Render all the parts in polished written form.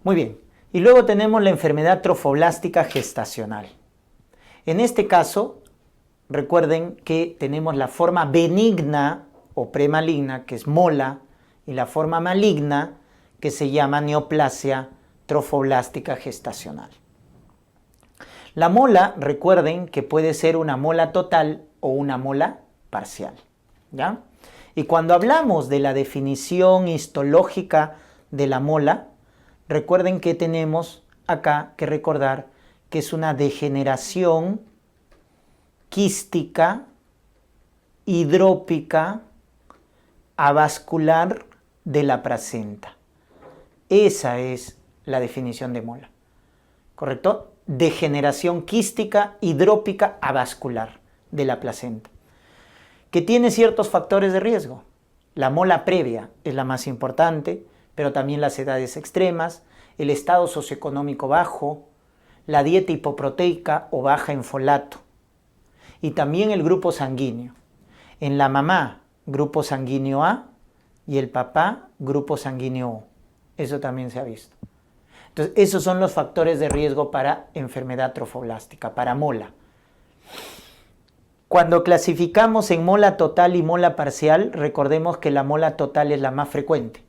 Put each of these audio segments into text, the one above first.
Muy bien. Y luego tenemos la enfermedad trofoblástica gestacional. En este caso, recuerden que tenemos la forma benigna o premaligna, que es mola, y la forma maligna, que se llama neoplasia trofoblástica gestacional. La mola, recuerden que puede ser una mola total o una mola parcial, ¿ya? Y cuando hablamos de la definición histológica de la mola, recuerden que tenemos acá que recordar que es una degeneración quística, hidrópica, avascular de la placenta. Esa es la definición de mola, ¿correcto? Degeneración quística, hidrópica, avascular de la placenta, que tiene ciertos factores de riesgo. La mola previa es la más importante, pero también las edades extremas, el estado socioeconómico bajo, la dieta hipoproteica o baja en folato, y también el grupo sanguíneo. En la mamá, grupo sanguíneo A, y el papá, grupo sanguíneo O. Eso también se ha visto. Entonces, esos son los factores de riesgo para enfermedad trofoblástica, para mola. Cuando clasificamos en mola total y mola parcial, recordemos que la mola total es la más frecuente.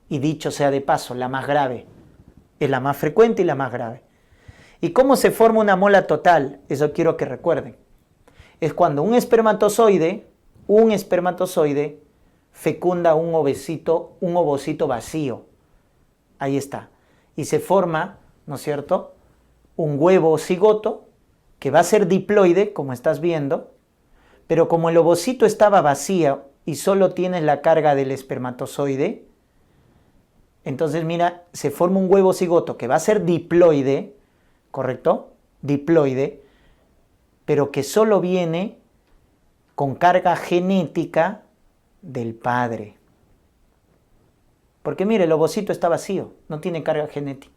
Y dicho sea de paso, la más grave. Es la más frecuente y la más grave. ¿Y cómo se forma una mola total? Eso quiero que recuerden. Es cuando un espermatozoide fecunda un ovocito vacío. Ahí está. Y se forma, ¿no es cierto?, un huevo cigoto que va a ser diploide, como estás viendo, pero como el ovocito estaba vacío y solo tienes la carga del espermatozoide, entonces mira, se forma un huevo cigoto que va a ser diploide, ¿correcto? Diploide, pero que solo viene con carga genética del padre. Porque mire, el ovocito está vacío, no tiene carga genética.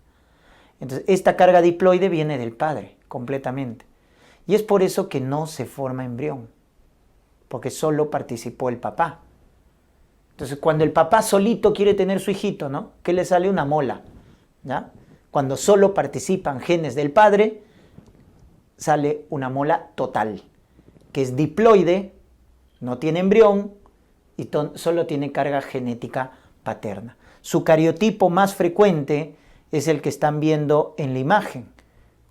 Entonces, esta carga diploide viene del padre, completamente. Y es por eso que no se forma embrión, porque solo participó el papá. Entonces, cuando el papá solito quiere tener su hijito, ¿no?, ¿qué le sale? Una mola, ¿ya? Cuando solo participan genes del padre, sale una mola total, que es diploide, no tiene embrión y solo tiene carga genética paterna. Su cariotipo más frecuente es el que están viendo en la imagen,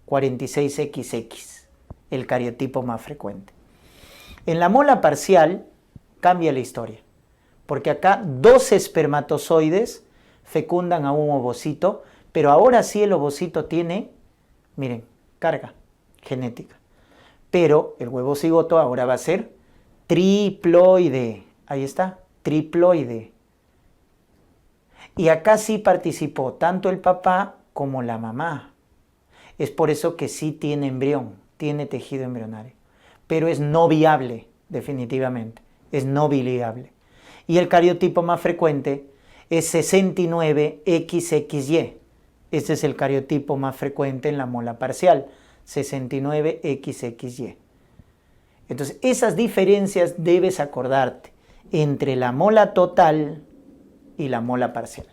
46XX, el cariotipo más frecuente. En la mola parcial cambia la historia, porque acá 2 espermatozoides fecundan a un ovocito, pero ahora sí el ovocito tiene, miren, carga genética. Pero el huevo cigoto ahora va a ser triploide. Ahí está, triploide. Y acá sí participó tanto el papá como la mamá. Es por eso que sí tiene embrión, tiene tejido embrionario. Pero es no viable, definitivamente. Es no viable. Y el cariotipo más frecuente es 69XXY. Este es el cariotipo más frecuente en la mola parcial, 69XXY. Entonces, esas diferencias debes acordarte entre la mola total y la mola parcial.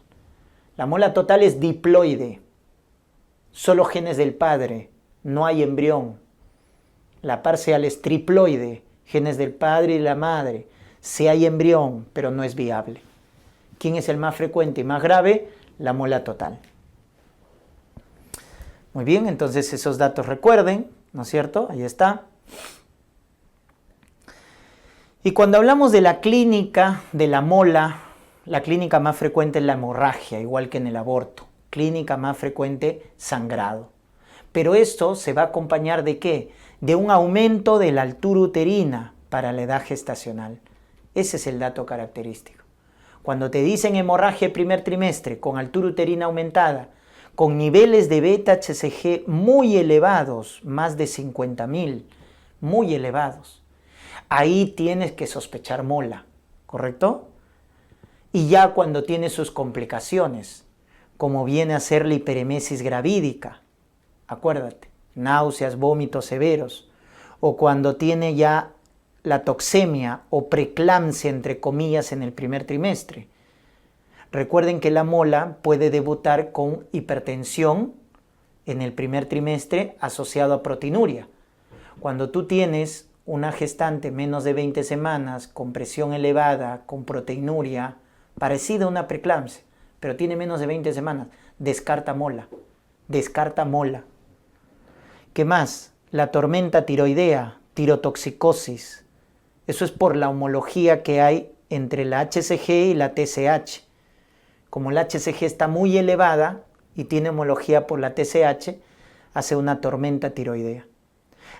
La mola total es diploide, solo genes del padre, no hay embrión. La parcial es triploide, genes del padre y la madre, sí hay embrión, pero no es viable. ¿Quién es el más frecuente y más grave? La mola total. Muy bien, entonces esos datos recuerden, ¿no es cierto? Ahí está. Y cuando hablamos de la clínica de la mola, la clínica más frecuente es la hemorragia, igual que en el aborto. Clínica más frecuente, sangrado. Pero esto se va a acompañar ¿de qué? De un aumento de la altura uterina para la edad gestacional. Ese es el dato característico. Cuando te dicen hemorragia primer trimestre con altura uterina aumentada, con niveles de beta-HCG muy elevados, más de 50.000, muy elevados, ahí tienes que sospechar mola, ¿correcto? Y ya cuando tiene sus complicaciones, como viene a ser la hiperemesis gravídica, acuérdate, náuseas, vómitos severos, o cuando tiene ya la toxemia o preeclampsia, entre comillas, en el primer trimestre, Recuerden que la mola puede debutar con hipertensión en el primer trimestre asociado a proteinuria. Cuando tú tienes una gestante menos de 20 semanas con presión elevada, con proteinuria, parecida a una preeclampsia, pero tiene menos de 20 semanas, descarta mola. Descarta mola. ¿Qué más? La tormenta tiroidea, tirotoxicosis. Eso es por la homología que hay entre la HCG y la TSH. Como la HCG está muy elevada y tiene homología por la TSH, hace una tormenta tiroidea.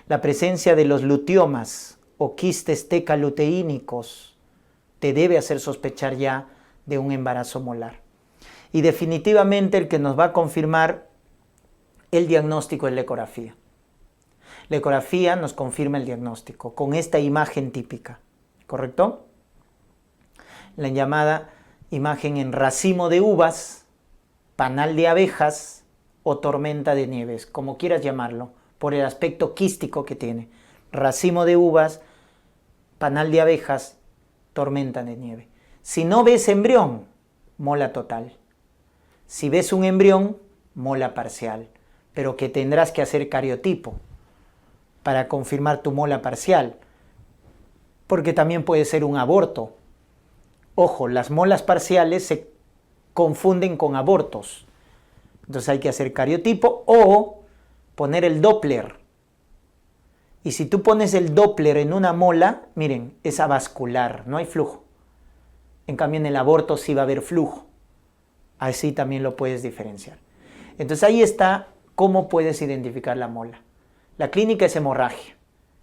La presencia de los lutiomas o quistes tecaluteínicos te debe hacer sospechar ya de un embarazo molar. Y definitivamente el que nos va a confirmar el diagnóstico es la ecografía. La ecografía nos confirma el diagnóstico con esta imagen típica, ¿correcto? La llamada imagen en racimo de uvas, panal de abejas o tormenta de nieves, como quieras llamarlo, por el aspecto quístico que tiene. Racimo de uvas, panal de abejas, tormenta de nieve. Si no ves embrión, mola total. Si ves un embrión, mola parcial, pero que tendrás que hacer cariotipo para confirmar tu mola parcial, porque también puede ser un aborto. Ojo, las molas parciales se confunden con abortos, entonces hay que hacer cariotipo o poner el Doppler. Y si tú pones el Doppler en una mola, miren, es avascular, no hay flujo. En cambio en el aborto sí va a haber flujo. Así también lo puedes diferenciar. Entonces ahí está cómo puedes identificar la mola. La clínica es hemorragia,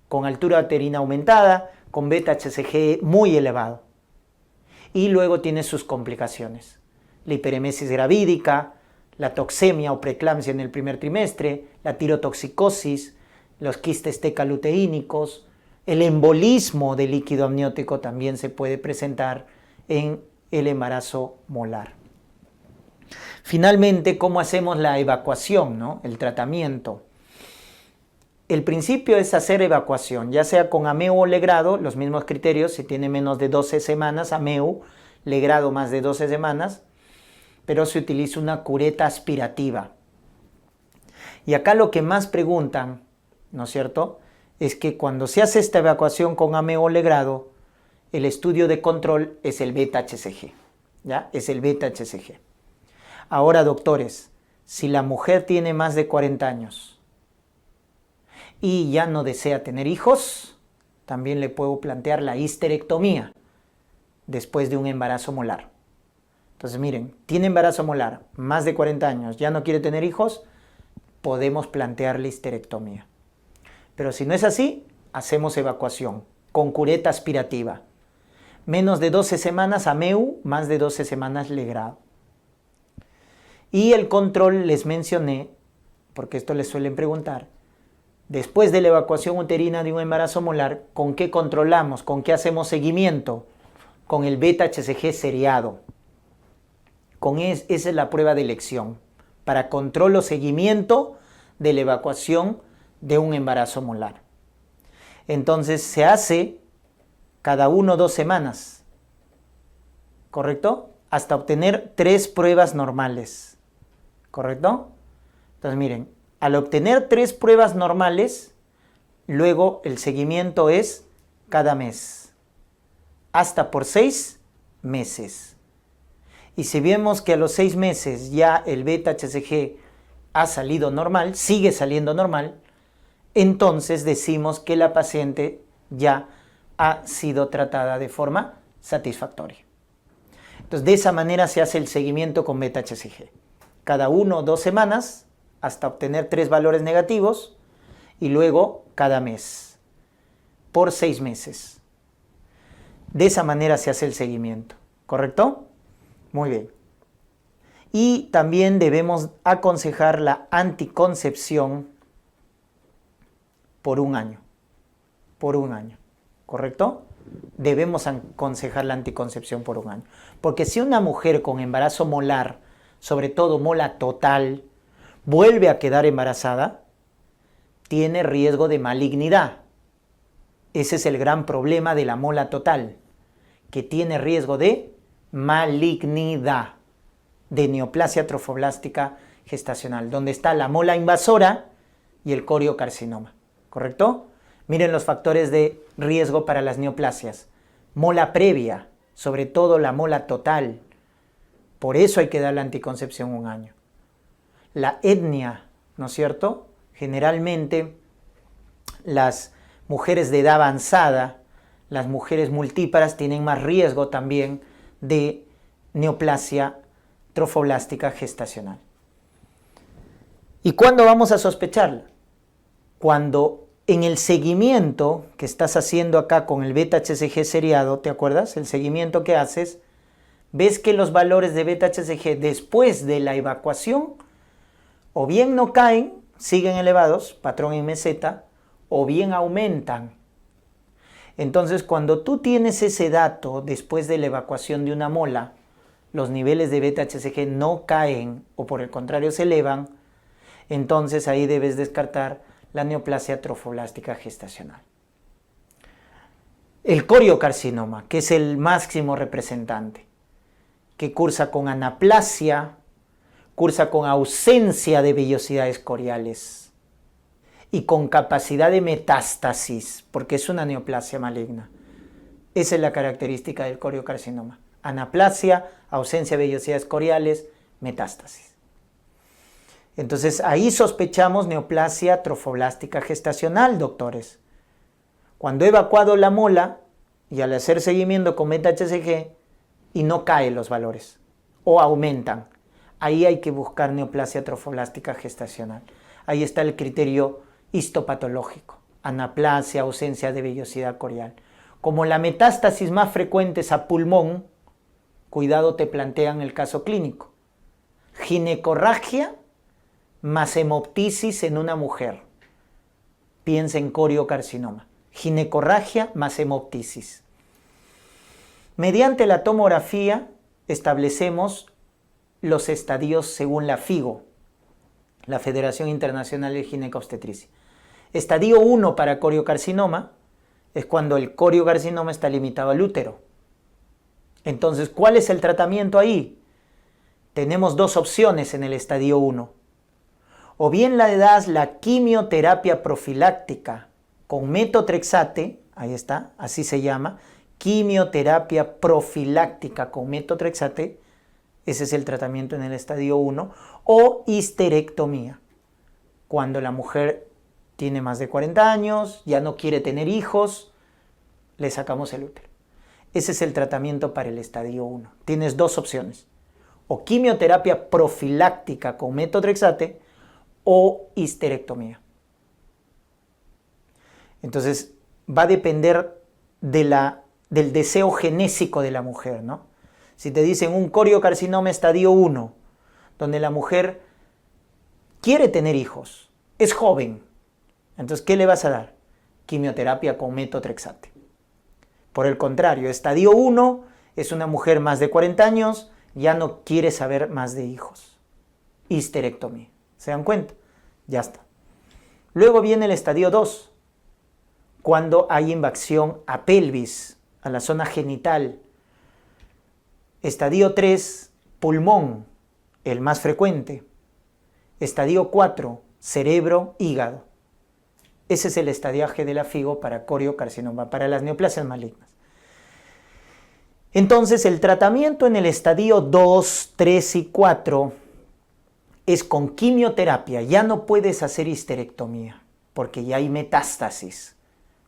con altura uterina aumentada, con beta-HCG muy elevado. Y luego tiene sus complicaciones. La hiperemesis gravídica, la toxemia o preeclampsia en el primer trimestre, la tirotoxicosis, los quistes tecaluteínicos, el embolismo del líquido amniótico también se puede presentar en el embarazo molar. Finalmente, ¿cómo hacemos la evacuación, ¿no? El tratamiento. El principio es hacer evacuación, ya sea con AMEU o Legrado, los mismos criterios, si tiene menos de 12 semanas, AMEU, Legrado más de 12 semanas, pero se utiliza una cureta aspirativa. Y acá lo que más preguntan, ¿no es cierto?, es que cuando se hace esta evacuación con AMEU o Legrado, el estudio de control es el beta-HCG, ¿ya? Es el beta-HCG. Ahora, doctores, si la mujer tiene más de 40 años, y ya no desea tener hijos, también le puedo plantear la histerectomía después de un embarazo molar. Entonces miren, tiene embarazo molar, más de 40 años, ya no quiere tener hijos, podemos plantear la histerectomía. Pero si no es así, hacemos evacuación con cureta aspirativa. Menos de 12 semanas AMEU, más de 12 semanas Legrado. Y el control les mencioné, porque esto les suelen preguntar, después de la evacuación uterina de un embarazo molar, ¿con qué controlamos? ¿Con qué hacemos seguimiento? Con el beta-HCG seriado. Esa es la prueba de elección para control o seguimiento de la evacuación de un embarazo molar. Entonces se hace cada 1 o 2 semanas, ¿correcto? Hasta obtener 3 pruebas normales, ¿correcto? Entonces miren, al obtener 3 pruebas normales, luego el seguimiento es cada mes, hasta por 6 meses. Y si vemos que a los 6 meses ya el beta-HCG ha salido normal, sigue saliendo normal, entonces decimos que la paciente ya ha sido tratada de forma satisfactoria. Entonces de esa manera se hace el seguimiento con beta-HCG. Cada 1 o 2 semanas, hasta obtener 3 valores negativos, y luego cada mes, por 6 meses. De esa manera se hace el seguimiento, ¿correcto? Muy bien. Y también debemos aconsejar la anticoncepción por 1 año. Por 1 año, ¿correcto? Debemos aconsejar la anticoncepción por 1 año. Porque si una mujer con embarazo molar, sobre todo mola total, vuelve a quedar embarazada, tiene riesgo de malignidad. Ese es el gran problema de la mola total, que tiene riesgo de malignidad de neoplasia trofoblástica gestacional, donde está la mola invasora y el coriocarcinoma, ¿correcto? Miren los factores de riesgo para las neoplasias. Mola previa, sobre todo la mola total. Por eso hay que dar la anticoncepción 1 año. La etnia, ¿no es cierto? Generalmente las mujeres de edad avanzada, las mujeres multíparas tienen más riesgo también de neoplasia trofoblástica gestacional. ¿Y cuándo vamos a sospecharla? Cuando en el seguimiento que estás haciendo acá con el beta-HCG seriado, ¿te acuerdas? El seguimiento que haces, ves que los valores de beta-HCG después de la evacuación o bien no caen, siguen elevados, patrón en meseta, o bien aumentan. Entonces, cuando tú tienes ese dato después de la evacuación de una mola, los niveles de beta-HCG no caen o por el contrario se elevan, entonces ahí debes descartar la neoplasia trofoblástica gestacional. El coriocarcinoma, que es el máximo representante, que cursa con anaplasia, cursa con ausencia de vellosidades coriales y con capacidad de metástasis, porque es una neoplasia maligna. Esa es la característica del coriocarcinoma. Anaplasia, ausencia de vellosidades coriales, metástasis. Entonces ahí sospechamos neoplasia trofoblástica gestacional, doctores. Cuando he evacuado la mola y al hacer seguimiento con beta-HCG y no caen los valores o aumentan, ahí hay que buscar neoplasia trofoblástica gestacional. Ahí está el criterio histopatológico, anaplasia, ausencia de vellosidad corial. Como la metástasis más frecuente es a pulmón, cuidado, te plantean el caso clínico. Ginecorragia más hemoptisis en una mujer. Piensa en coriocarcinoma. Ginecorragia más hemoptisis. Mediante la tomografía establecemos los estadios según la FIGO, la Federación Internacional de Ginecobstetricia. Estadio 1 para coriocarcinoma es cuando el coriocarcinoma está limitado al útero. Entonces, ¿cuál es el tratamiento ahí? Tenemos dos opciones en el estadio 1. O bien le das la quimioterapia profiláctica con metotrexate, ahí está, así se llama, quimioterapia profiláctica con metotrexate, ese es el tratamiento en el estadio 1, o histerectomía, cuando la mujer tiene más de 40 años, ya no quiere tener hijos, le sacamos el útero. Ese es el tratamiento para el estadio 1. Tienes dos opciones, o quimioterapia profiláctica con metotrexate o histerectomía. Entonces, va a depender del deseo genésico de la mujer, ¿no? Si te dicen un coriocarcinoma estadio 1, donde la mujer quiere tener hijos, es joven, entonces, ¿qué le vas a dar? Quimioterapia con metotrexate. Por el contrario, estadio 1 es una mujer más de 40 años, ya no quiere saber más de hijos. Histerectomía. ¿Se dan cuenta? Ya está. Luego viene el estadio 2, cuando hay invasión a pelvis, a la zona genital. Estadio 3, pulmón, el más frecuente. Estadio 4, cerebro, hígado. Ese es el estadiaje de la FIGO para coriocarcinoma, para las neoplasias malignas. Entonces, el tratamiento en el estadio 2, 3 y 4 es con quimioterapia. Ya no puedes hacer histerectomía, porque ya hay metástasis.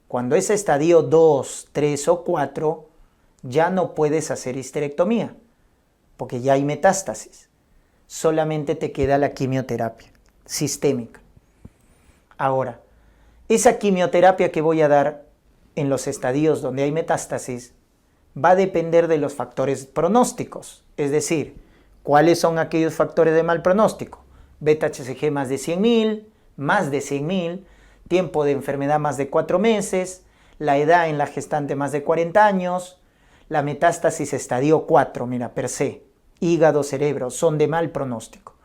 Cuando es estadio 2, 3 o 4, ya no puedes hacer histerectomía, porque ya hay metástasis. Solamente te queda la quimioterapia sistémica. Ahora, esa quimioterapia que voy a dar en los estadios donde hay metástasis va a depender de los factores pronósticos, es decir, ¿cuáles son aquellos factores de mal pronóstico? Beta-HCG más de 100.000, tiempo de enfermedad más de 4 meses, la edad en la gestante más de 40 años, la metástasis estadio 4, mira, per se, hígado, cerebro, son de mal pronóstico.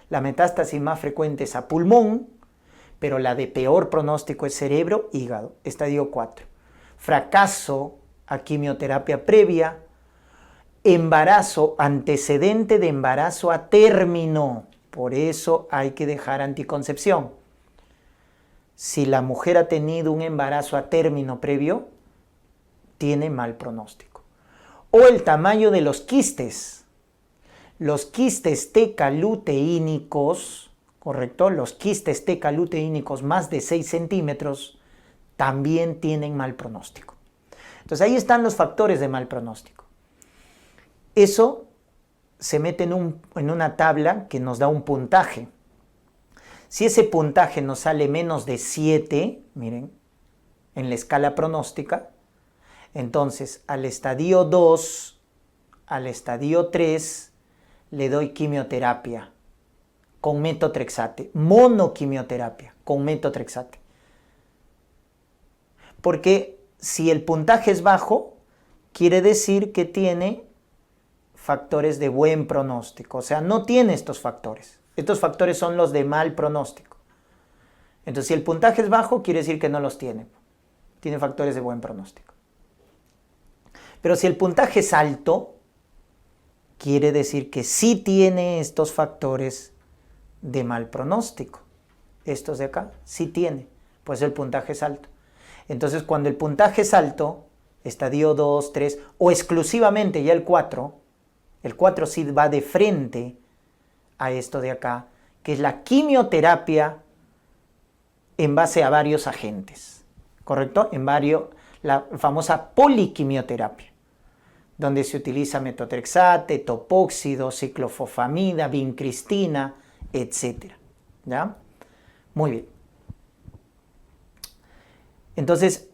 La metástasis más frecuente es a pulmón, pero la de peor pronóstico es cerebro, hígado, estadio 4. Fracaso a quimioterapia previa, embarazo, antecedente de embarazo a término. Por eso hay que dejar anticoncepción. Si la mujer ha tenido un embarazo a término previo, tiene mal pronóstico. O el tamaño de los quistes. Los quistes tecaluteínicos, ¿correcto? Los quistes tecaluteínicos más de 6 centímetros también tienen mal pronóstico. Entonces ahí están los factores de mal pronóstico. Eso se mete en una tabla que nos da un puntaje. Si ese puntaje nos sale menos de 7, miren, en la escala pronóstica, entonces al estadio 2, al estadio 3, le doy quimioterapia con metotrexate, monoquimioterapia con metotrexate. Porque si el puntaje es bajo, quiere decir que tiene factores de buen pronóstico, o sea, no tiene estos factores. Estos factores son los de mal pronóstico. Entonces, si el puntaje es bajo, quiere decir que no los tiene. Tiene factores de buen pronóstico. Pero si el puntaje es alto, quiere decir que sí tiene estos factores de mal pronóstico. Estos de acá sí tiene, pues el puntaje es alto. Entonces, cuando el puntaje es alto, estadio 2, 3 o exclusivamente ya el 4 sí va de frente a esto de acá, que es la quimioterapia en base a varios agentes, ¿correcto? La famosa poliquimioterapia, donde se utiliza metotrexate, topóxido, ciclofosfamida, vincristina, etc. ¿Ya? Muy bien. Entonces,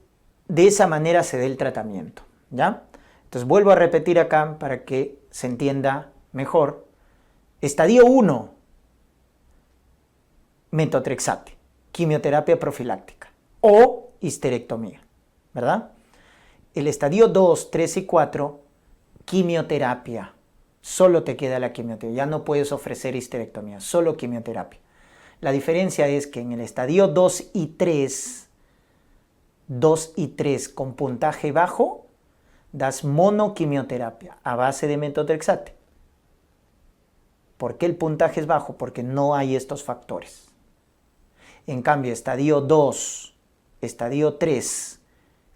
de esa manera se da el tratamiento, ¿ya? Entonces, vuelvo a repetir acá para que se entienda mejor. Estadio 1, metotrexate, quimioterapia profiláctica o histerectomía, ¿verdad? El estadio 2, 3 y 4, quimioterapia. Solo te queda la quimioterapia, ya no puedes ofrecer histerectomía, solo quimioterapia. La diferencia es que en el estadio 2 y 3 con puntaje bajo, das monoquimioterapia a base de metotrexate. ¿Por qué el puntaje es bajo? Porque no hay estos factores. En cambio, estadio 2, estadio 3,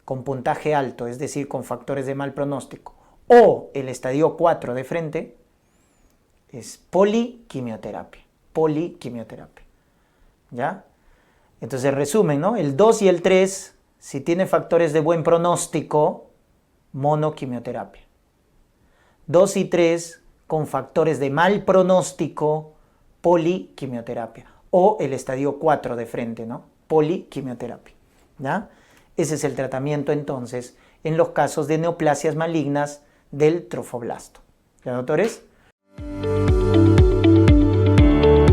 con puntaje alto, es decir, con factores de mal pronóstico, o el estadio 4 de frente, es poliquimioterapia. Poliquimioterapia. ¿Ya? Entonces, resumen, ¿no? El 2 y el 3, si tiene factores de buen pronóstico, monoquimioterapia. 2 y 3, con factores de mal pronóstico, poliquimioterapia. O el estadio 4 de frente, ¿no? Poliquimioterapia. ¿Ya? Ese es el tratamiento entonces en los casos de neoplasias malignas del trofoblasto. ¿Ya, doctores?